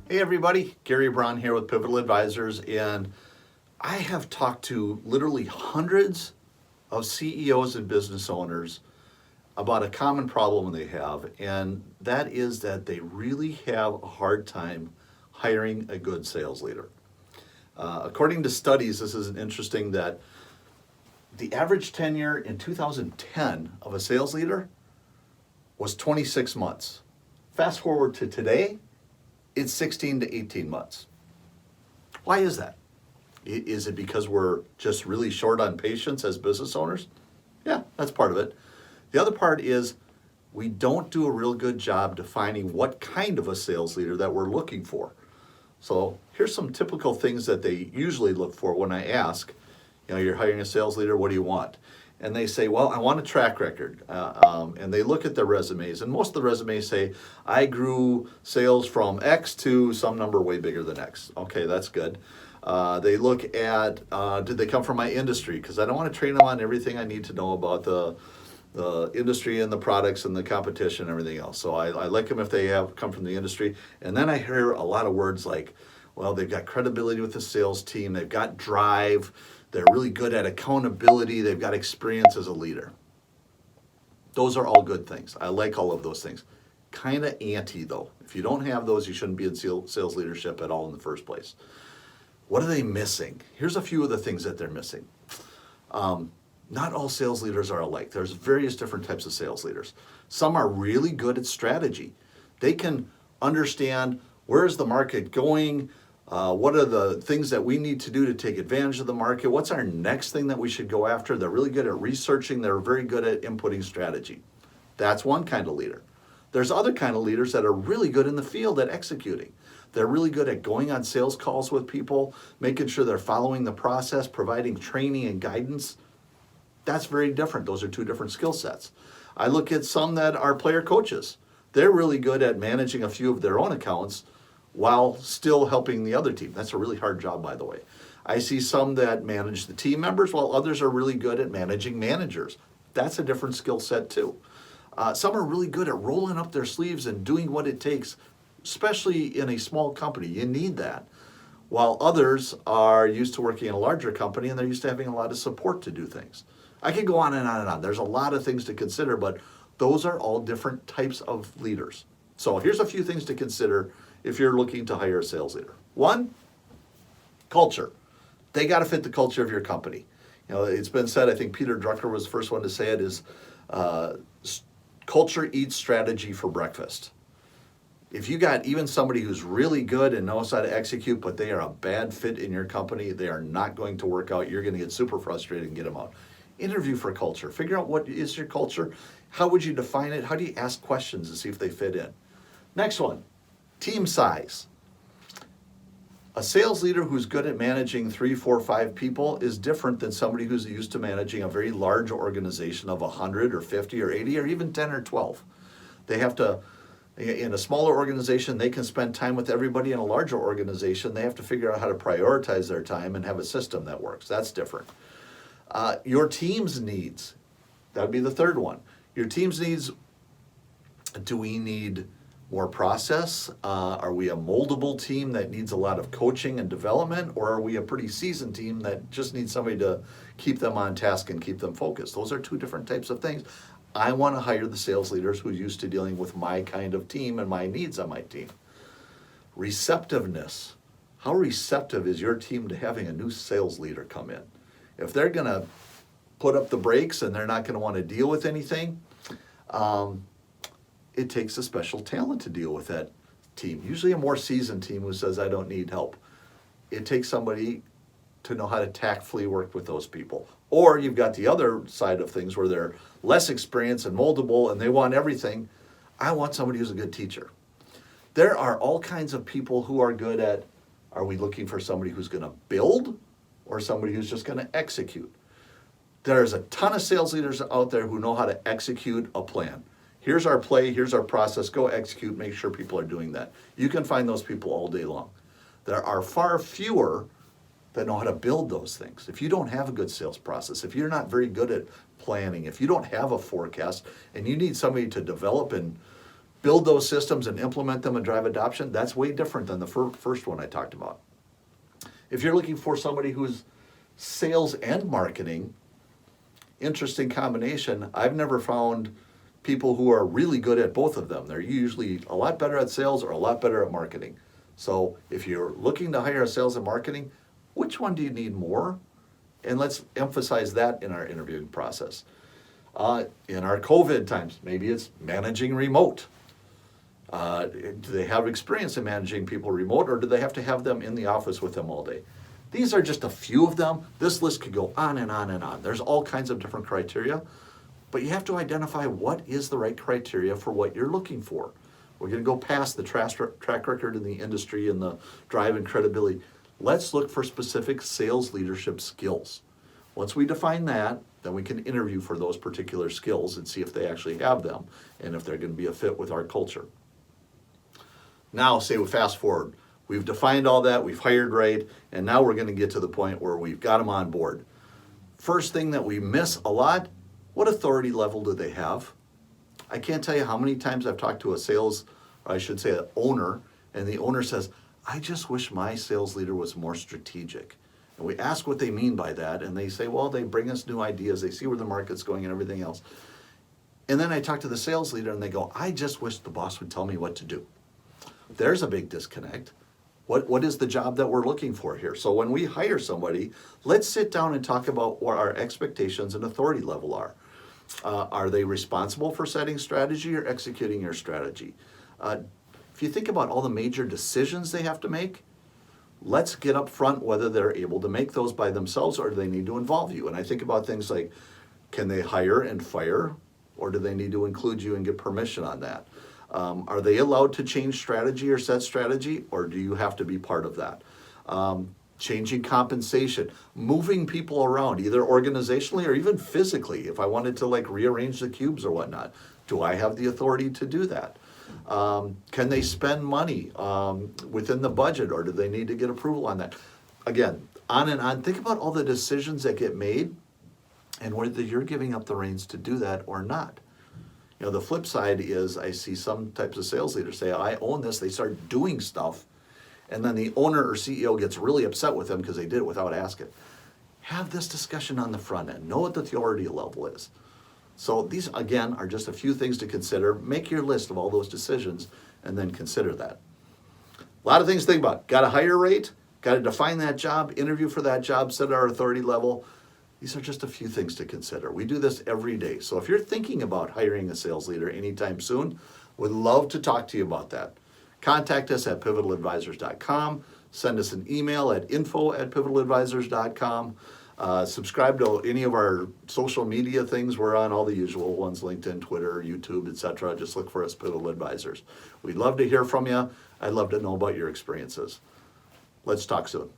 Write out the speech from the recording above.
Hey everybody, Gary Braun here with Pivotal Advisors, and I have talked to literally hundreds of CEOs and business owners about a common problem they have, and that is that they really have a hard time hiring a good sales leader. According to studies, this is interesting that the average tenure in 2010 of a sales leader was 26 months. Fast forward to today, it's 16 to 18 months. Why is that? Is it because we're just really short on patience as business owners? Yeah, that's part of it. The other part is we don't do a real good job defining what kind of a sales leader that we're looking for. So here's some typical things that they usually look for when I ask, you're hiring a sales leader, what do you want? And they say, well, I want a track record. And they look at their resumes, and most of the resumes say, I grew sales from X to some number way bigger than X. Okay, that's good. They look at, did they come from my industry? Because I don't want to train them on everything I need to know about the industry and the products and the competition and everything else. So I like them if they have come from the industry. And then I hear a lot of words like, well, they've got credibility with the sales team, they've got drive, they're really good at accountability, they've got experience as a leader. Those are all good things. I like all of those things. Kind of anti though. If you don't have those, you shouldn't be in sales leadership at all in the first place. What are they missing? Here's a few of the things that they're missing. Not all sales leaders are alike. There's various different types of sales leaders. Some are really good at strategy. They can understand where's the market going, what are the things that we need to do to take advantage of the market, what's our next thing that we should go after. They're really good at researching. They're very good at inputting strategy. That's one kind of leader. There's other kind of leaders that are really good in the field at executing. They're really good at going on sales calls with people, making sure they're following the process, providing training and guidance. That's very different. Those are two different skill sets. I look at some that are player coaches. They're really good at managing a few of their own accounts while still helping the other team. That's a really hard job, by the way. I see some that manage the team members while others are really good at managing managers. That's a different skill set too. Some are really good at rolling up their sleeves and doing what it takes, especially in a small company. You need that. While others are used to working in a larger company and they're used to having a lot of support to do things. I could go on and on and on. There's a lot of things to consider, but those are all different types of leaders. So here's a few things to consider if you're looking to hire a sales leader. One, culture. They got to fit the culture of your company. It's been said, I think Peter Drucker was the first one to say it, is culture eats strategy for breakfast. If you got even somebody who's really good and knows how to execute, but they are a bad fit in your company, they are not going to work out. You're going to get super frustrated and get them out. Interview for culture. Figure out what is your culture. How would you define it? How do you ask questions to see if they fit in? Next one. Team size. A sales leader who's good at managing 3, 4, 5 people is different than somebody who's used to managing a very large organization of 100 or 50 or 80 or even 10 or 12. They have to, in a smaller organization, they can spend time with everybody. In a larger organization, they have to figure out how to prioritize their time and have a system that works. That's different. Your team's needs. That would be the third one. Your team's needs. Do we need more process? Are we a moldable team that needs a lot of coaching and development? Or are we a pretty seasoned team that just needs somebody to keep them on task and keep them focused? Those are two different types of things. I want to hire the sales leaders who's used to dealing with my kind of team and my needs on my team. Receptiveness. How receptive is your team to having a new sales leader come in? If they're going to put up the brakes and they're not going to want to deal with anything, it takes a special talent to deal with that team. Usually a more seasoned team who says, I don't need help. It takes somebody to know how to tactfully work with those people. Or you've got the other side of things where they're less experienced and moldable and they want everything. I want somebody who's a good teacher. There are all kinds of people who are good at, are we looking for somebody who's going to build or somebody who's just going to execute? There's a ton of sales leaders out there who know how to execute a plan. Here's our play, here's our process, go execute, make sure people are doing that. You can find those people all day long. There are far fewer that know how to build those things. If you don't have a good sales process, if you're not very good at planning, if you don't have a forecast and you need somebody to develop and build those systems and implement them and drive adoption, that's way different than the first one I talked about. If you're looking for somebody who's sales and marketing, interesting combination. I've never found people who are really good at both of them. They're usually a lot better at sales or a lot better at marketing. So if you're looking to hire a sales and marketing, which one do you need more? And let's emphasize that in our interviewing process. In our COVID times, maybe it's managing remote. Do they have experience in managing people remote, or do they have to have them in the office with them all day? These are just a few of them. This list could go on and on and on. There's all kinds of different criteria, but you have to identify what is the right criteria for what you're looking for. We're going to go past the track record in the industry and the drive and credibility. Let's look for specific sales leadership skills. Once we define that, then we can interview for those particular skills and see if they actually have them and if they're going to be a fit with our culture. Now, say we fast forward. We've defined all that, we've hired right, and now we're going to get to the point where we've got them on board. First thing that we miss a lot, what authority level do they have? I can't tell you how many times I've talked to a sales, or I should say an owner, and the owner says, I just wish my sales leader was more strategic. And we ask what they mean by that, and they say, well, they bring us new ideas, they see where the market's going and everything else. And then I talk to the sales leader and they go, I just wish the boss would tell me what to do. There's a big disconnect. What is the job that we're looking for here? So when we hire somebody, let's sit down and talk about what our expectations and authority level are. Are they responsible for setting strategy or executing your strategy? If you think about all the major decisions they have to make, let's get up front whether they're able to make those by themselves or do they need to involve you. And I think about things like, can they hire and fire, or do they need to include you and get permission on that? Are they allowed to change strategy or set strategy, or do you have to be part of that? Changing compensation, moving people around, either organizationally or even physically. If I wanted to like rearrange the cubes or whatnot, do I have the authority to do that? Can they spend money within the budget, or do they need to get approval on that? Again, on and on. Think about all the decisions that get made and whether you're giving up the reins to do that or not. You know, the flip side is I see some types of sales leaders say, I own this. They start doing stuff, and then the owner or CEO gets really upset with them because they did it without asking. Have this discussion on the front end. Know what the authority level is. So these, again, are just a few things to consider. Make your list of all those decisions and then consider that. A lot of things to think about. Got to hire rate, got to define that job, interview for that job, set our authority level. These are just a few things to consider. We do this every day. So if you're thinking about hiring a sales leader anytime soon, would love to talk to you about that. Contact us at pivotaldvisors.com. Send us an email at info@pivotaldvisors.com. Subscribe to any of our social media things. We're on all the usual ones, LinkedIn, Twitter, YouTube, etc. Just look for us, Pivotal Advisors. We'd love to hear from you. I'd love to know about your experiences. Let's talk soon.